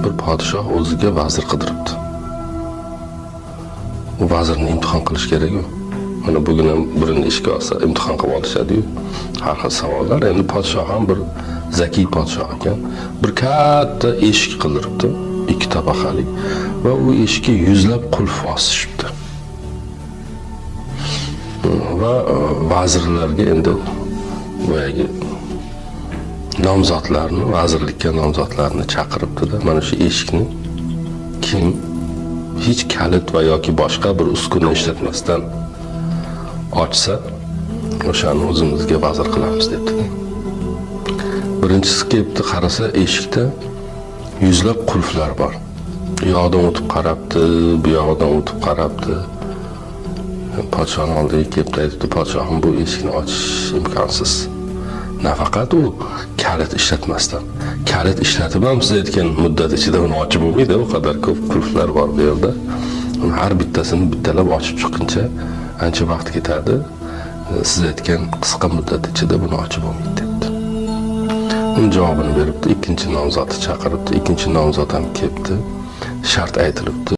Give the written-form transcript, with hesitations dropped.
bir podshoh o'ziga vazir qidiribdi. U vazirni imtihon qilish kerak-ku. Mana bugun ham birini ishga olsa imtihon qilib olishadi-yu. Har xil savollar. Endi podshoh ham bir zakiy podshoh ekan. Bir katta eshik qidiribdi, 2 tabaqali va u eshikka yuzlab qulf osishibdi. Va vazirlarga endi boyagi nomzodlarni, vazirlikka nomzodlarni chaqiribdi-da, mana shu eshikni kim hech kalit va yoki boshqa bir uskuna ishlatmasdan ochsa, o'shani o'zimizga vazir qilamiz debdi. Birinchisi kelibdi, qarasa eshikda yuzlab qulflar bor. Bu yoqdan o'tib qarabdi, bu yoqdan o'tib qarabdi. Podshohning oldiga kelib aytdi, podshohim bu eshikni ochish imkonsiz. Nafaqat u kalit ishlatmasdan, kalit ishlatib ham siz aytgan muddat ichida uni ochib bo'lmaydi, u qadar ko'p qulflar bor bu yerda. Har bittasini bittalab ochib chiqquncha ancha vaqt ketadi. Siz aytgan qisqa muddat ichida buni ochib bo'lmaydi debdi. Uni javobini beribdi, ikkinchi nomzodni chaqiribdi, ikkinchi nomzod ham kelibdi. Shart aytilibdi.